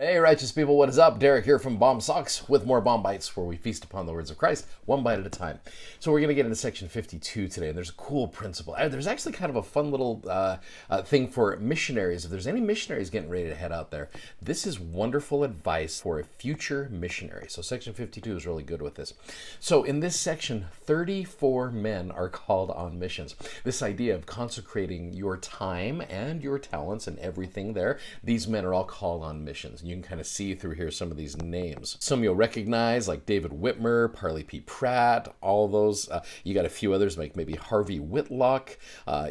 Hey, righteous people, what is up? Derek here from Bomb Socks with more Bomb Bites, where we feast upon the words of Christ, one bite at a time. So we're going to get into section 52 today, and there's a cool principle. There's actually kind of a fun little thing for missionaries. If there's any missionaries getting ready to head out there, this is wonderful advice for a future missionary. So section 52 is really good with this. So in this section, 34 men are called on missions. This idea of consecrating your time and your talents and everything there, these men are all called on missions. You can kind of see through here some of these names. Some you'll recognize, like David Whitmer, Parley P. Pratt, all those. You got a few others, like maybe Harvey Whitlock.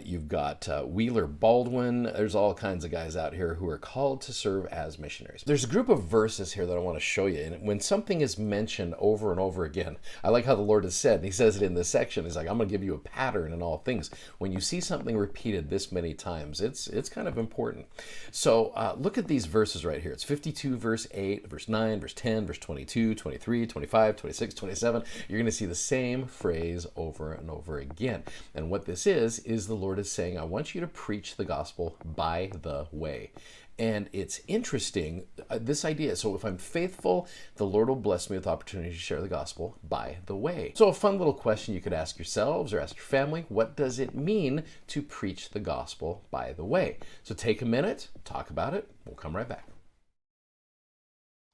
You've got Wheeler Baldwin. There's all kinds of guys out here who are called to serve as missionaries. There's a group of verses here that I want to show you. And when something is mentioned over and over again, I like how the Lord has said, and he says it in this section, he's like, I'm going to give you a pattern in all things. When you see something repeated this many times, it's kind of important. So look at these verses right here. It's 52 verse 8, verse 9, verse 10, verse 22, 23, 25, 26, 27. You're going to see the same phrase over and over again. And what this is the Lord is saying, I want you to preach the gospel by the way. And it's interesting, this idea. So if I'm faithful, the Lord will bless me with the opportunity to share the gospel by the way. So a fun little question you could ask yourselves or ask your family, what does it mean to preach the gospel by the way? So take a minute, talk about it. We'll come right back.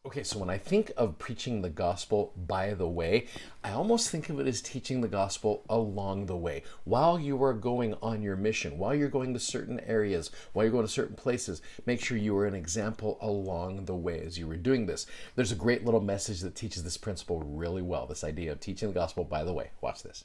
Okay, so when I think of preaching the gospel by the way, I almost think of it as teaching the gospel along the way. While you are going on your mission, while you're going to certain areas, while you're going to certain places, make sure you are an example along the way as you were doing this. There's a great little message that teaches this principle really well, this idea of teaching the gospel by the way. Watch this.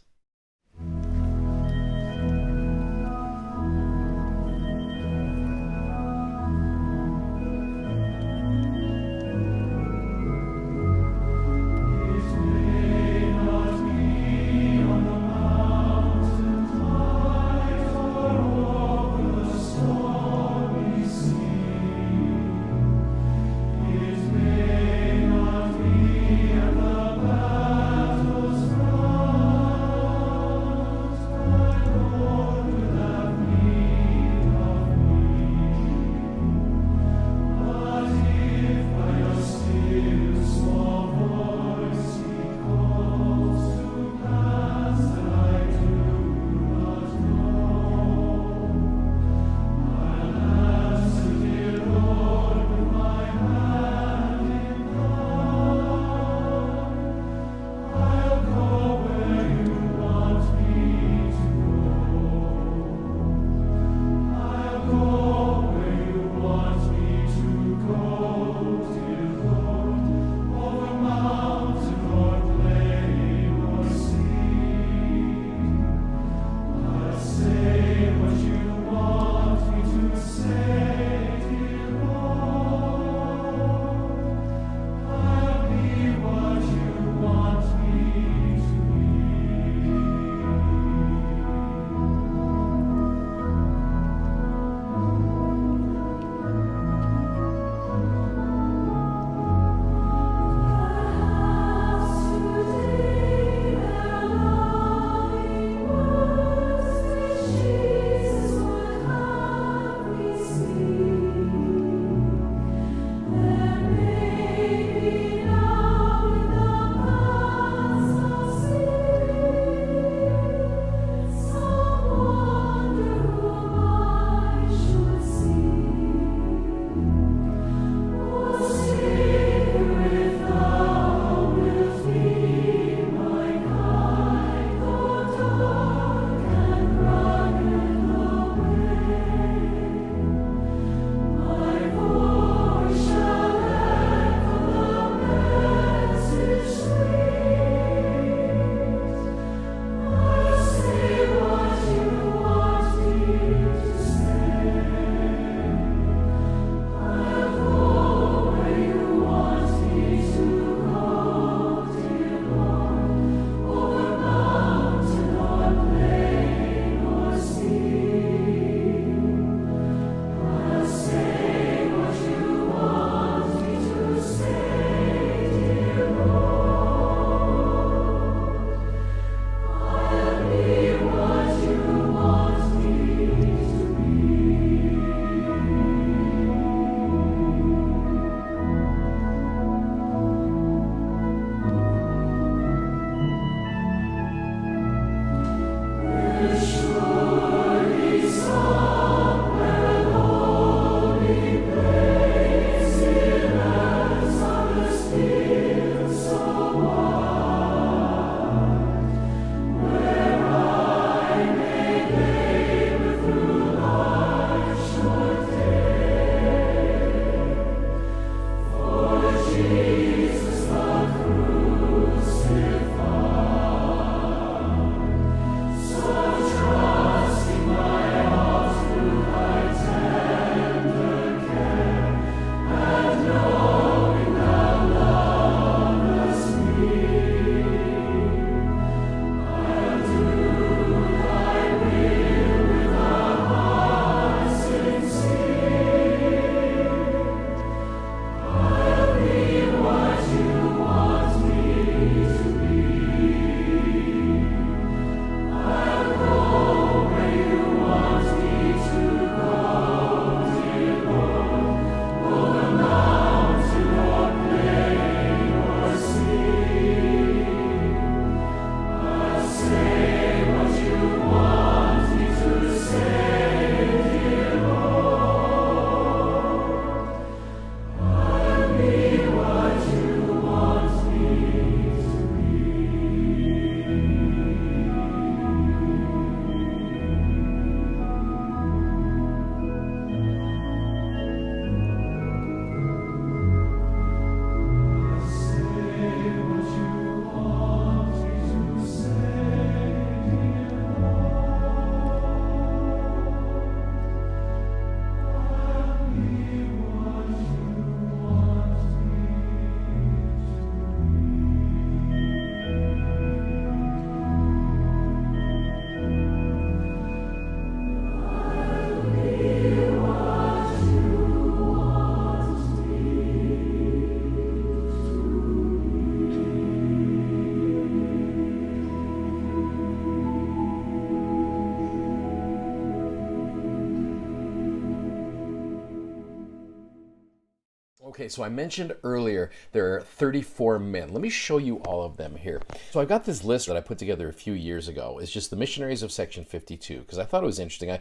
Okay, so I mentioned earlier there are 34 men. Let me show you all of them here. So I've got this list that I put together a few years ago. It's just the missionaries of section 52 because I thought it was interesting.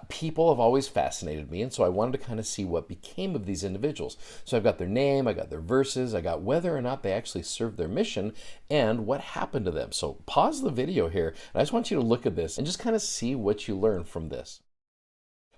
People have always fascinated me, and so I wanted to kind of see what became of these individuals. So I've got their name, I got their verses, I got whether or not they actually served their mission, and what happened to them. So pause the video here, and I just want you to look at this and just kind of see what you learn from this.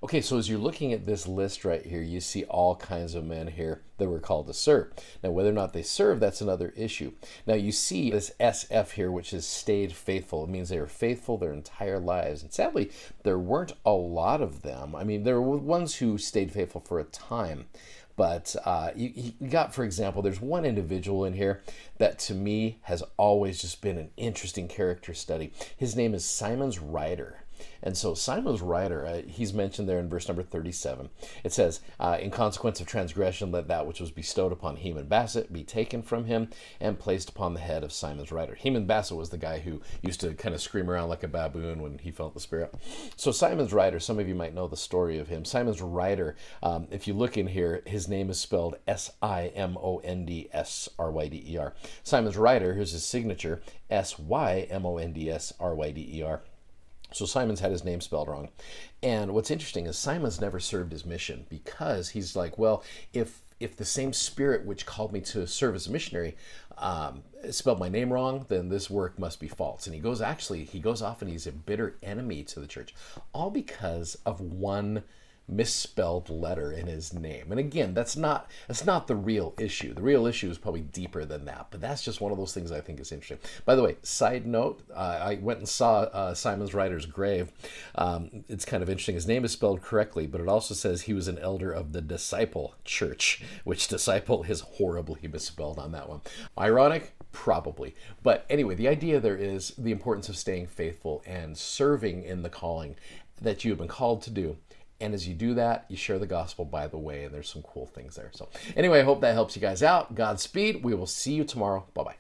Okay, so as you're looking at this list right here, you see all kinds of men here that were called to serve. Now, whether or not they serve, that's another issue. Now, you see this SF here, which is stayed faithful. It means they were faithful their entire lives. And sadly, there weren't a lot of them. I mean, there were ones who stayed faithful for a time. But you got, for example, there's one individual in here that to me has always just been an interesting character study. His name is Simon's Rider. And so Simon's Rider, he's mentioned there in verse number 37. It says, in consequence of transgression, let that which was bestowed upon Heman Bassett be taken from him and placed upon the head of Simon's Rider. Heman Bassett was the guy who used to kind of scream around like a baboon when he felt the Spirit. So Simon's Rider, some of you might know the story of him. Simon's Rider, if you look in here, his name is spelled Simondsryder. Simon's Rider, here's his signature, Symondsryder. So Simon's had his name spelled wrong. And what's interesting is Simon's never served his mission because he's like, well, if the same Spirit which called me to serve as a missionary spelled my name wrong, then this work must be false. And he goes off and he's a bitter enemy to the church, all because of one misspelled letter in his name. And again, that's not the real issue. The real issue is probably deeper than that, but that's just one of those things I think is interesting. By the way, side note, I went and saw Simon's Rider's grave. It's kind of interesting. His name is spelled correctly, but it also says he was an elder of the Disciple Church, which disciple is horribly misspelled on that one. Ironic? Probably. But anyway, the idea there is the importance of staying faithful and serving in the calling that you have been called to do. And as you do that, you share the gospel by the way, and there's some cool things there. So anyway, I hope that helps you guys out. Godspeed. We will see you tomorrow. Bye-bye.